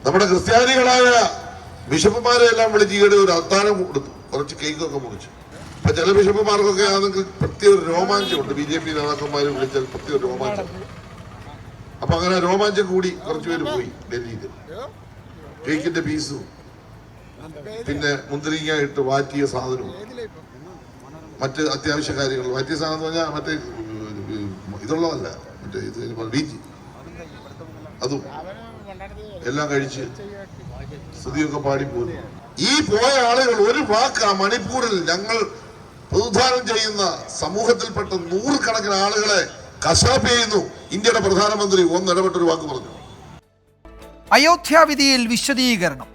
നമ്മുടെ ക്രിസ്ത്യാനികളായ ബിഷപ്പുമാരെ എല്ലാം വിളിച്ച് ഈയിടെ ഒരു അത്താഴം കൊടുത്തു, കുറച്ച് കേക്കൊക്കെ മുറിച്ചു. അപ്പൊ ചില ബിഷപ്പുമാർക്കൊക്കെ അതെങ്കിൽ പ്രത്യേക രോമാഞ്ചമുണ്ട്. BJP നേതാക്കന്മാരെ വിളിച്ചാൽ പ്രത്യേക രോമാഞ്ചം. അപ്പൊ അങ്ങനെ രോമാഞ്ചം കൂടി കുറച്ചുപേര് പോയി ഡൽഹിയിൽ. കേക്കിന്റെ പീസും പിന്നെ മുന്തിരിങ്ങ ഇട്ട് വാറ്റിയ സാധനവും മറ്റ് അത്യാവശ്യ കാര്യങ്ങൾ. വാറ്റിയ സാധനം എന്ന് പറഞ്ഞാൽ മറ്റേ ഇതുള്ളതല്ല, മറ്റേ ഇത് ബീച്ച്, അതും എല്ലാം കഴിച്ച് സ്തുതിയൊക്കെ പാടിപ്പോയി. ഈ പോയ ആളുകൾ ഒരു വാക്ക് മണിപ്പൂരിൽ ഞങ്ങൾ പ്രതിദാനം ചെയ്യുന്ന സമൂഹത്തിൽപ്പെട്ട 100 കണക്കിന് ആളുകളെ കശാപ്പ് ചെയ്യുന്നു. ഇന്ത്യയുടെ പ്രധാനമന്ത്രി ഒന്നിടപെട്ടൊരു വാക്ക് പറഞ്ഞു. അയോധ്യ വിധിയിൽ വിശദീകരണം.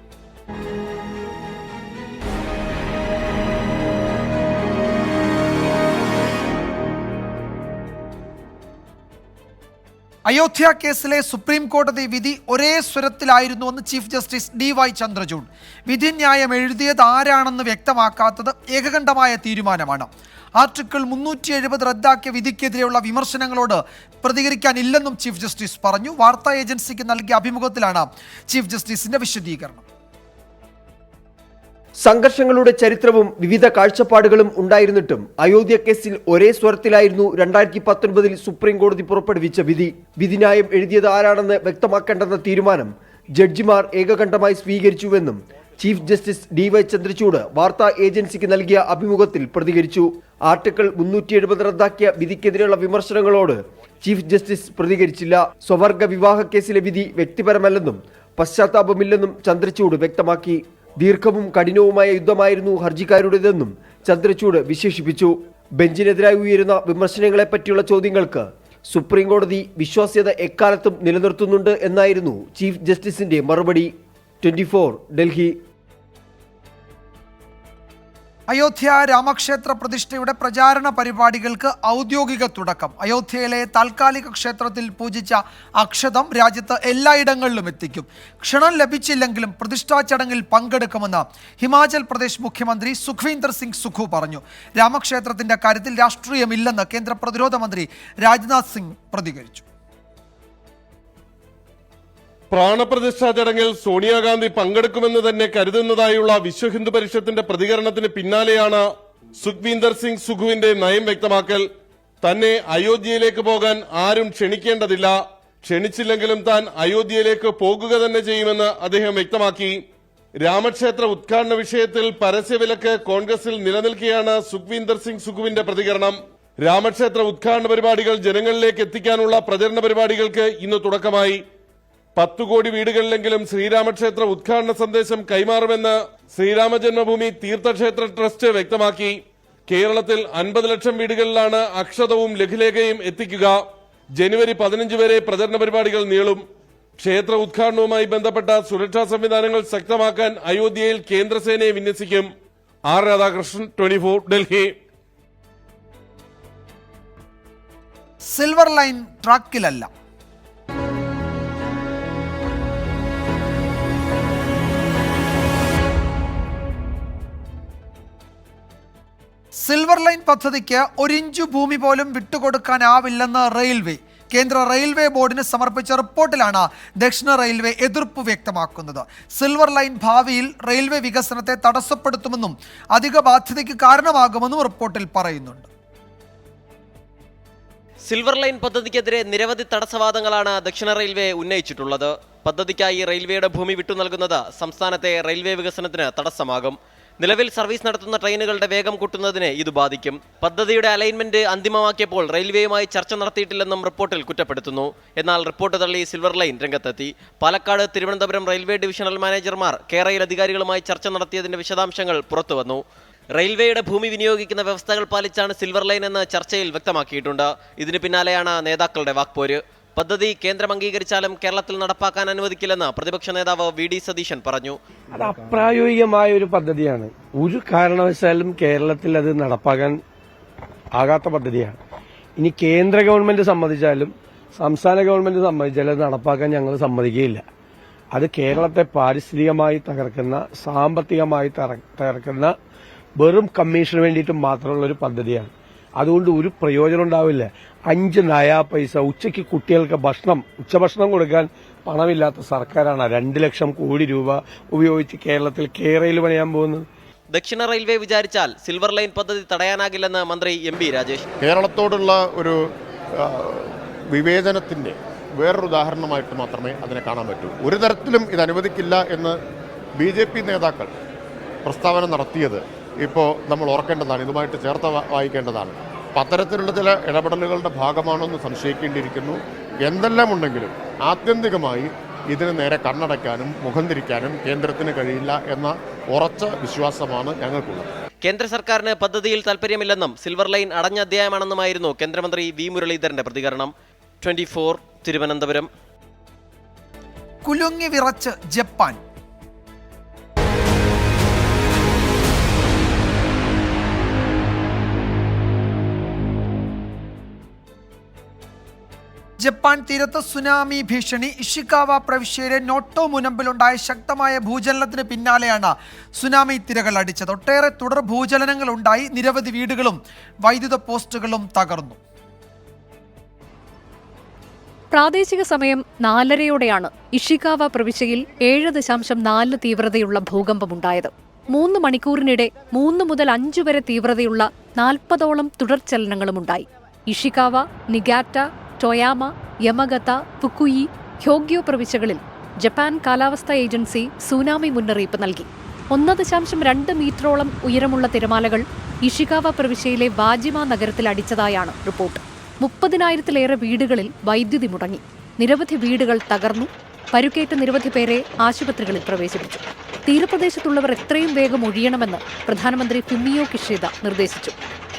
അയോധ്യ കേസിലെ സുപ്രീം കോടതി വിധി ഒരേ സ്വരത്തിലായിരുന്നുവെന്ന് ചീഫ് ജസ്റ്റിസ് DY ചന്ദ്രചൂഡ്. വിധിന്യായം എഴുതിയത് ആരാണെന്ന് വ്യക്തമാക്കാത്തത് ഏകകണ്ഠമായ തീരുമാനമാണ്. ആർട്ടിക്കിൾ 370 റദ്ദാക്കിയ വിധിക്കെതിരെയുള്ള വിമർശനങ്ങളോട് പ്രതികരിക്കാനില്ലെന്നും ചീഫ് ജസ്റ്റിസ് പറഞ്ഞു. വാർത്താ ഏജൻസിക്ക് നൽകിയ അഭിമുഖത്തിലാണ് ചീഫ് ജസ്റ്റിസിന്റെ വിശദീകരണം. സംഘർഷങ്ങളുടെ ചരിത്രവും വിവിധ കാഴ്ചപ്പാടുകളും ഉണ്ടായിരുന്നിട്ടും അയോധ്യ കേസിൽ ഒരേ സ്വരത്തിലായിരുന്നു 2019 സുപ്രീം കോടതി പുറപ്പെടുവിച്ച വിധി. വിധിന്യായം എഴുതിയത് ആരാണെന്ന് വ്യക്തമാക്കേണ്ടെന്ന തീരുമാനം ജഡ്ജിമാർ ഏകകണ്ഠമായി സ്വീകരിച്ചുവെന്നും ചീഫ് ജസ്റ്റിസ് DY ചന്ദ്രചൂഡ് വാർത്താ ഏജൻസിക്ക് നൽകിയ അഭിമുഖത്തിൽ പ്രതികരിച്ചു. ആർട്ടിക്കിൾ 370 റദ്ദാക്കിയ വിധിക്കെതിരെയുള്ള വിമർശനങ്ങളോട് ചീഫ് ജസ്റ്റിസ് പ്രതികരിച്ചില്ല. സ്വവർഗ വിവാഹ കേസിലെ വിധി വ്യക്തിപരമല്ലെന്നും പശ്ചാത്താപമില്ലെന്നും ചന്ദ്രചൂഡ് വ്യക്തമാക്കി. ദീർഘവും കഠിനവുമായ യുദ്ധമായിരുന്നു ഹർജിക്കാരുടേതെന്നും ചന്ദ്രചൂഡ് വിശേഷിപ്പിച്ചു. ബെഞ്ചിനെതിരായി ഉയരുന്ന വിമർശനങ്ങളെപ്പറ്റിയുള്ള ചോദ്യങ്ങൾക്ക് സുപ്രീം കോടതി വിശ്വാസ്യത എക്കാലത്തും നിലനിർത്തുന്നുണ്ട് എന്നായിരുന്നു ചീഫ് ജസ്റ്റിസിന്റെ മറുപടി. 24 ഡൽഹി. അയോധ്യ രാമക്ഷേത്ര പ്രതിഷ്ഠയുടെ പ്രചാരണ പരിപാടികൾക്ക് ഔദ്യോഗിക തുടക്കം. അയോധ്യയിലെ താൽക്കാലിക ക്ഷേത്രത്തിൽ പൂജിച്ച അക്ഷതം രാജ്യത്ത് എല്ലായിടങ്ങളിലും എത്തിക്കും. ക്ഷണം ലഭിച്ചില്ലെങ്കിലും പ്രതിഷ്ഠാ ചടങ്ങിൽ പങ്കെടുക്കുമെന്ന് ഹിമാചൽ പ്രദേശ് മുഖ്യമന്ത്രി സുഖ്വീന്ദർ സിംഗ് സുഖു പറഞ്ഞു. രാമക്ഷേത്രത്തിന്റെ കാര്യത്തിൽ രാഷ്ട്രീയമില്ലെന്ന് കേന്ദ്ര പ്രതിരോധ മന്ത്രി രാജ്നാഥ് സിംഗ് പ്രതികരിച്ചു. പ്രാണപ്രതിഷ്ഠാ ചടങ്ങിൽ സോണിയാഗാന്ധി പങ്കെടുക്കുമെന്ന് തന്നെ കരുതുന്നതായുള്ള വിശ്വ ഹിന്ദു പരിഷത്തിന്റെ പ്രതികരണത്തിന് പിന്നാലെയാണ് സുഖ്വീന്ദർ സിംഗ് സുഖുവിന്റെ നയം വ്യക്തമാക്കൽ. തന്നെ അയോധ്യയിലേക്ക് പോകാൻ ആരും ക്ഷണിക്കേണ്ടതില്ല, ക്ഷണിച്ചില്ലെങ്കിലും താൻ അയോധ്യയിലേക്ക് പോകുക തന്നെ ചെയ്യുമെന്ന് അദ്ദേഹം വ്യക്തമാക്കി. രാമക്ഷേത്ര ഉദ്ഘാടന വിഷയത്തിൽ പരസ്യവിലക്ക് കോൺഗ്രസിൽ നിലനിൽക്കെയാണ് സുഖ്വീന്ദർ സിംഗ് സുഖുവിന്റെ പ്രതികരണം. രാമക്ഷേത്ര ഉദ്ഘാടന പരിപാടികൾ ജനങ്ങളിലേക്ക് എത്തിക്കാനുള്ള പ്രചരണ പരിപാടികൾക്ക് ഇന്ന് തുടക്കമായി. 10 കോടി വീടുകളിലെങ്കിലും ശ്രീരാമക്ഷേത്ര ഉദ്ഘാടന സന്ദേശം കൈമാറുമെന്ന് ശ്രീരാമ ജന്മഭൂമി തീർത്ഥക്ഷേത്ര ട്രസ്റ്റ് വ്യക്തമാക്കി. കേരളത്തിൽ 50 ലക്ഷം വീടുകളിലാണ് അക്ഷതവും ലഘുലേഖയും എത്തിക്കുക. ജനുവരി 15 വരെ പ്രചരണ പരിപാടികൾ നീളും. ക്ഷേത്ര ഉദ്ഘാടനവുമായി ബന്ധപ്പെട്ട സുരക്ഷാ സംവിധാനങ്ങൾ ശക്തമാക്കാൻ അയോധ്യയിൽ കേന്ദ്രസേനയെ വിന്യസിക്കും. R Radhakrishnan, 24 Delhi. Silver line ട്രാക്കിലല്ല. സിൽവർ ലൈൻ പദ്ധതിക്ക് 1 ഇഞ്ച് ഭൂമി പോലും വിട്ടുകൊടുക്കാനാവില്ലെന്ന് റെയിൽവേ. കേന്ദ്ര റെയിൽവേ ബോർഡിന് സമർപ്പിച്ച റിപ്പോർട്ടിലാണ് ദക്ഷിണ റെയിൽവേ എതിർപ്പ് വ്യക്തമാക്കുന്നത്. സിൽവർ ലൈൻ ഭാവിയിൽ റെയിൽവേ വികസനത്തെ തടസ്സപ്പെടുത്തുമെന്നും അധിക ബാധ്യതയ്ക്ക് കാരണമാകുമെന്നും റിപ്പോർട്ടിൽ പറയുന്നുണ്ട്. സിൽവർ ലൈൻ പദ്ധതിക്കെതിരെ നിരവധി തടസ്സവാദങ്ങളാണ് ദക്ഷിണ റെയിൽവേ ഉന്നയിച്ചിട്ടുള്ളത്. പദ്ധതിക്കായി റെയിൽവേയുടെ ഭൂമി വിട്ടു നൽകുന്നത് സംസ്ഥാനത്തെ റെയിൽവേ വികസനത്തിന് തടസ്സമാകും. നിലവിൽ സർവീസ് നടത്തുന്ന ട്രെയിനുകളുടെ വേഗം കൂട്ടുന്നതിനെ ഇത് ബാധിക്കും. പദ്ധതിയുടെ അലൈൻമെന്റ് അന്തിമമാക്കിയപ്പോൾ റെയിൽവേയുമായി ചർച്ച നടത്തിയിട്ടില്ലെന്നും റിപ്പോർട്ടിൽ കുറ്റപ്പെടുത്തുന്നു. എന്നാൽ റിപ്പോർട്ട് തള്ളി സിൽവർ ലൈൻ രംഗത്തെത്തി. പാലക്കാട്, തിരുവനന്തപുരം റെയിൽവേ ഡിവിഷണൽ മാനേജർമാർ കേരള അധികാരികളുമായി ചർച്ച നടത്തിയതിന്റെ വിശദാംശങ്ങൾ പുറത്തുവന്നു. റെയിൽവേയുടെ ഭൂമി വിനിയോഗിക്കുന്ന വ്യവസ്ഥകൾ പാലിച്ചാണ് സിൽവർ ലൈൻ എന്ന് ചർച്ചയിൽ വ്യക്തമാക്കിയിട്ടുണ്ട്. ഇതിന് പിന്നാലെയാണ് നേതാക്കളുടെ വാക്പോര്. പദ്ധതി കേന്ദ്രം അംഗീകരിച്ചാലും കേരളത്തിൽ നടപ്പാക്കാൻ അനുവദിക്കില്ലെന്ന് പ്രതിപക്ഷ നേതാവ് വി.ഡി. സതീശൻ പറഞ്ഞു. അത് അപ്രായോഗികമായ ഒരു പദ്ധതിയാണ്. ഒരു കാരണവശാലും കേരളത്തിൽ അത് നടപ്പാക്കാൻ ആകാത്ത പദ്ധതിയാണ്. ഇനി കേന്ദ്ര ഗവൺമെന്റ് സമ്മതിച്ചാലും സംസ്ഥാന ഗവൺമെന്റ് സമ്മതിച്ചാലും അത് നടപ്പാക്കാൻ ഞങ്ങൾ സമ്മതിക്കുകയില്ല. അത് കേരളത്തെ പാരിസ്ഥിതികമായി തകർക്കുന്ന, സാമ്പത്തികമായി തകർക്കുന്ന, വെറും കമ്മീഷന് വേണ്ടിയിട്ട് മാത്രമുള്ള ഒരു പദ്ധതിയാണ്. അതുകൊണ്ട് ഒരു പ്രയോജനം ഉണ്ടാവില്ല. 5 നയാ പൈസ ഉച്ചയ്ക്ക് കുട്ടികൾക്ക് ഉച്ചഭക്ഷണം കൊടുക്കാൻ പണമില്ലാത്ത സർക്കാരാണ് 2 ലക്ഷം കോടി രൂപ ഉപയോഗിച്ച് കേരളത്തിൽ റെയിൽ പണിയാൻ പോകുന്നത്. ദക്ഷിണ റെയിൽവേ വിചാരിച്ചാൽ സിൽവർ ലൈൻ പദ്ധതി തടയാനാകില്ലെന്ന് മന്ത്രി എം.ബി. രാജേഷ്. കേരളത്തോടുള്ള ഒരു വിവേചനത്തിന്റെ വേറൊരു ഉദാഹരണമായിട്ട് മാത്രമേ അതിനെ കാണാൻ പറ്റൂ. ഒരു തരത്തിലും ഇത് അനുവദിക്കില്ല എന്ന് BJP നേതാക്കൾ പ്രസ്താവന നടത്തിയത് ഇപ്പോൾ നമ്മൾ ഓർക്കേണ്ടതാണ്, ഇതുമായിട്ട് ചേർത്ത് വായിക്കേണ്ടതാണ്. അപ്പം അത്തരത്തിലുള്ള ചില ഇടപെടലുകളുടെ ഭാഗമാണെന്ന് സംശയിക്കേണ്ടിയിരിക്കുന്നു. എന്തെല്ലാം ഉണ്ടെങ്കിലും ആത്യന്തികമായി ഇതിന് നേരെ കണ്ണടയ്ക്കാനും മുഖം തിരിക്കാനും കേന്ദ്രത്തിന് കഴിയില്ല എന്ന ഉറച്ച വിശ്വാസമാണ് ഞങ്ങൾക്കുള്ളത്. കേന്ദ്ര സർക്കാരിന് പദ്ധതിയിൽ താൽപര്യമില്ലെന്നും സിൽവർ ലൈൻ അടഞ്ഞ അധ്യായമാണെന്നുമായിരുന്നു കേന്ദ്രമന്ത്രി വി. മുരളീധരന്റെ പ്രതികരണം. 24 തിരുവനന്തപുരം. കുലുങ്ങി വിറച്ച് ജപ്പാൻ. ജപ്പാൻ തീരത്ത് സുനാമി ഭീഷണി. ഇഷിക്കാവ പ്രവിശ്യയിലെ നോട്ടോ മുനമ്പിലുണ്ടായ ശക്തമായ ഭൂചലനത്തിന് പിന്നാലെയാണ് സുനാമി തിരകൾ അടിച്ചത്. ഒട്ടേറെ തുടർ ഭൂചലനങ്ങൾ ഉണ്ടായി. നിരവധി വീടുകളും വൈദ്യുത പോസ്റ്റുകളും തകർന്നു. പ്രാദേശിക സമയം 4:30യോടെയാണ് ഇഷിക്കാവ പ്രവിശ്യയിൽ 7.4 തീവ്രതയുള്ള ഭൂകമ്പമുണ്ടായത്. 3 മണിക്കൂറിനിടെ 3 മുതൽ 5 വരെ തീവ്രതയുള്ള 40ഓളം തുടർചലനങ്ങളുമുണ്ടായി. ഇഷിക്കാവ, നിഗാറ്റ, ടൊയാമ, യമഗത, ഫുക്കുയി, ഹ്യോഗ്യോ പ്രവിശ്യകളിൽ ജപ്പാൻ കാലാവസ്ഥാ ഏജൻസി സുനാമി മുന്നറിയിപ്പ് നൽകി. 1.2 മീറ്ററോളം ഉയരമുള്ള തിരമാലകൾ ഇഷിക്കാവ പ്രവിശ്യയിലെ വാജിമ നഗരത്തിൽ അടിച്ചതായാണ് റിപ്പോർട്ട്. 30,000-ലേറെ വീടുകളിൽ വൈദ്യുതി മുടങ്ങി. നിരവധി വീടുകൾ തകർന്നു. പരുക്കേറ്റ നിരവധി പേരെ ആശുപത്രികളിൽ പ്രവേശിപ്പിച്ചു. തീരപ്രദേശത്തുള്ളവർ എത്രയും വേഗം ഒഴിയണമെന്ന് പ്രധാനമന്ത്രി ഫുമിയോ കിഷിദ നിർദ്ദേശിച്ചു.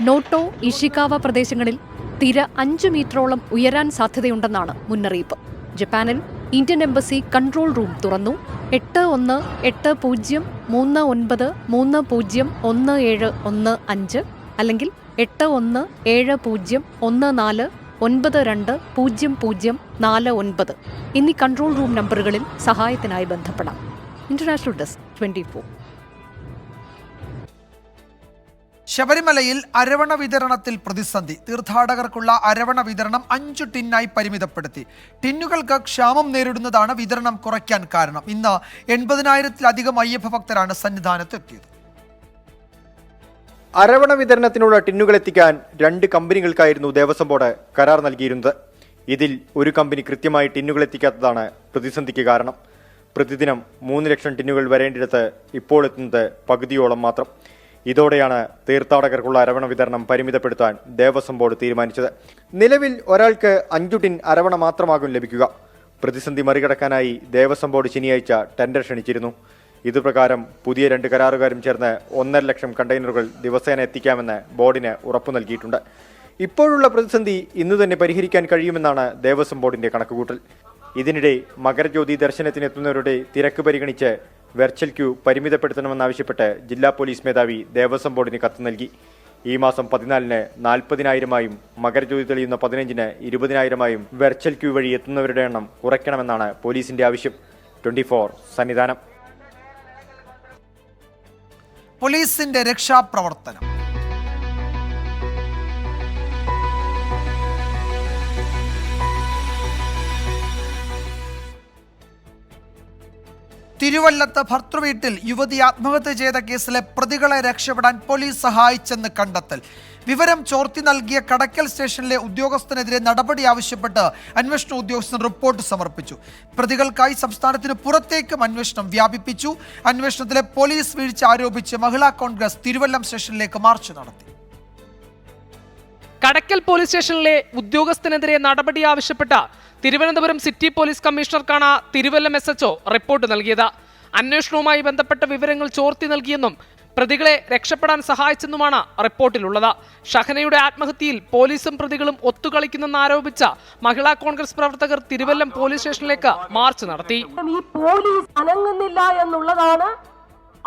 നോട്ടോ, ഇഷിക്കാവ പ്രദേശങ്ങളിൽ തിര 5 മീറ്ററോളം ഉയരാൻ സാധ്യതയുണ്ടെന്നാണ് മുന്നറിയിപ്പ്. ജപ്പാനിൽ ഇന്ത്യൻ എംബസി കൺട്രോൾ റൂം തുറന്നു. 817039301715 അല്ലെങ്കിൽ 817014920049 എന്നീ കൺട്രോൾ റൂം നമ്പറുകളിൽ സഹായത്തിനായി ബന്ധപ്പെടാം. International desk 24. ശബരിമലയിൽ അരവണ വിതരണത്തിൽ പ്രതിസന്ധി. തീർത്ഥാടകർക്കുള്ള അരവണ വിതരണം 5 ടിന്നായി പരിമിതപ്പെടുത്തി. ടിന്നുകൾക്ക് ക്ഷാമം നേരിടുന്നതാണ് വിതരണം കുറയ്ക്കാൻ കാരണം. ഇന്ന് 80,000-ലധികം അയ്യപ്പ ഭക്തരാണ് സന്നിധാനത്ത് എത്തിയത്. അരവണ വിതരണത്തിനുള്ള ടിന്നുകൾ എത്തിക്കാൻ 2 കമ്പനികൾക്കായിരുന്നു ദേവസ്വം ബോർഡ് കരാർ നൽകിയിരുന്നത്. ഇതിൽ ഒരു കമ്പനി കൃത്യമായി ടിന്നുകൾ എത്തിക്കാത്തതാണ് പ്രതിസന്ധിക്ക് കാരണം. പ്രതിദിനം 3 ലക്ഷം ടിന്നുകൾ വരേണ്ടിടത്ത് ഇപ്പോൾ എത്തുന്നത് പകുതിയോളം മാത്രം. ഇതോടെയാണ് തീർത്ഥാടകർക്കുള്ള അരവണ വിതരണം പരിമിതപ്പെടുത്താൻ ദേവസ്വം ബോർഡ് തീരുമാനിച്ചത്. നിലവിൽ ഒരാൾക്ക് 5 ടിൻ അരവണ മാത്രമാകും ലഭിക്കുക. പ്രതിസന്ധി മറികടക്കാനായി ദേവസ്വം ബോർഡ് ശനിയാഴ്ച ടെൻഡർ ക്ഷണിച്ചിരുന്നു. ഇതുപ്രകാരം പുതിയ 2 കരാറുകാരും ചേർന്ന് 1.5 ലക്ഷം കണ്ടെയ്നറുകൾ ദിവസേന എത്തിക്കാമെന്ന് ബോർഡിന് ഉറപ്പു നൽകിയിട്ടുണ്ട്. ഇപ്പോഴുള്ള പ്രതിസന്ധി ഇന്നു തന്നെ പരിഹരിക്കാൻ കഴിയുമെന്നാണ് ദേവസ്വം ബോർഡിന്റെ കണക്കുകൂട്ടൽ. ഇതിനിടെ മകരജ്യോതി ദർശനത്തിനെത്തുന്നവരുടെ തിരക്ക് പരിഗണിച്ച് വെർച്വൽ ക്യൂ പരിമിതപ്പെടുത്തണമെന്നാവശ്യപ്പെട്ട് ജില്ലാ പോലീസ് മേധാവി ദേവസ്വം ബോർഡിന് കത്ത് നൽകി. ഈ മാസം 14-ന് 40,000-ആയും മകരജ്യോതി തെളിയുന്ന 15-ന് 20,000-ആയും വെർച്വൽ ക്യൂ വഴി എത്തുന്നവരുടെ എണ്ണം കുറയ്ക്കണമെന്നാണ് പോലീസിന്റെ ആവശ്യം. 24 സന്നിധാനം. പോലീസിന്റെ രക്ഷാപ്രവർത്തനം. തിരുവല്ലത്ത് ഭർത്തൃവീട്ടിൽ യുവതി ആത്മഹത്യ ചെയ്ത കേസിലെ പ്രതികളെ രക്ഷപ്പെടാൻ പോലീസ് സഹായിച്ചെന്ന് കണ്ടെത്തൽ. വിവരം ചോർത്തി നൽകിയ കടക്കൽ സ്റ്റേഷനിലെ ഉദ്യോഗസ്ഥനെതിരെ നടപടി ആവശ്യപ്പെട്ട് അന്വേഷണ ഉദ്യോഗസ്ഥൻ റിപ്പോർട്ട് സമർപ്പിച്ചു. പ്രതികൾക്കായി സംസ്ഥാനത്തിന് പുറത്തേക്കും അന്വേഷണം വ്യാപിപ്പിച്ചു. അന്വേഷണത്തിലെ പോലീസ് വീഴ്ച ആരോപിച്ച് മഹിളാ കോൺഗ്രസ് തിരുവല്ലം സ്റ്റേഷനിലേക്ക് മാർച്ച് നടത്തി. കടക്കൽ പോലീസ് സ്റ്റേഷനിലെ ഉദ്യോഗസ്ഥനെതിരെ നടപടി ആവശ്യപ്പെട്ട തിരുവനന്തപുരം സിറ്റി പോലീസ് കമ്മീഷണർക്കാണ് തിരുവല്ലം SHO റിപ്പോർട്ട് നൽകിയത്. അന്വേഷണവുമായി ബന്ധപ്പെട്ട വിവരങ്ങൾ ചോർത്തി നൽകിയെന്നും പ്രതികളെ രക്ഷപ്പെടാൻ സഹായിച്ചെന്നുമാണ് റിപ്പോർട്ടിലുള്ളത്. ഷഹനയുടെ ആത്മഹത്യയിൽ പോലീസും പ്രതികളും ഒത്തുകളിക്കുന്നെന്ന് ആരോപിച്ച മഹിളാ കോൺഗ്രസ് പ്രവർത്തകർ തിരുവല്ലം പോലീസ് സ്റ്റേഷനിലേക്ക് മാർച്ച് നടത്തി. ഈ പോലീസ് അനങ്ങുന്നില്ല എന്നുള്ളതാണ്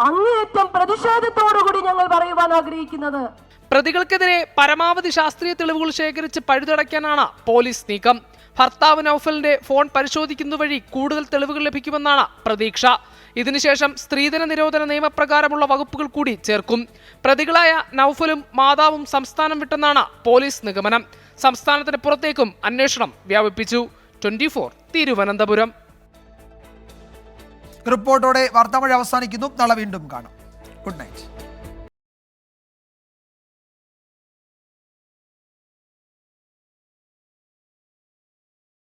അങ്ങേയറ്റം പ്രതിഷേധത്തോടുകൂടി ഞങ്ങൾ പറയുവാൻ ആഗ്രഹിക്കുന്നത്. പ്രതികൾക്കെതിരെ പരമാവധി ശാസ്ത്രീയ തെളിവുകൾ ശേഖരിച്ച് പഴുതടയ്ക്കാനാണ് പോലീസ് നീക്കം. ഭർത്താവ് നൌഫലിന്റെ ഫോൺ പരിശോധിക്കുന്ന വഴി കൂടുതൽ തെളിവുകൾ ലഭിക്കുമെന്നാണ് പ്രതീക്ഷ. ഇതിനുശേഷം സ്ത്രീധന നിരോധന നിയമപ്രകാരമുള്ള വകുപ്പുകൾ കൂടി ചേർക്കും. പ്രതികളായ നൌഫലും മാതാവും സംസ്ഥാനം വിട്ടെന്നാണ് പോലീസ് നിഗമനം. സംസ്ഥാനത്തിന് പുറത്തേക്കും അന്വേഷണം വ്യാപിപ്പിച്ചു. 24 തിരുവനന്തപുരം. റിപ്പോർട്ടോടെ വാർത്താമഴ അവസാനിക്കുന്നു. നാളെ വീണ്ടും കാണാം. Good night.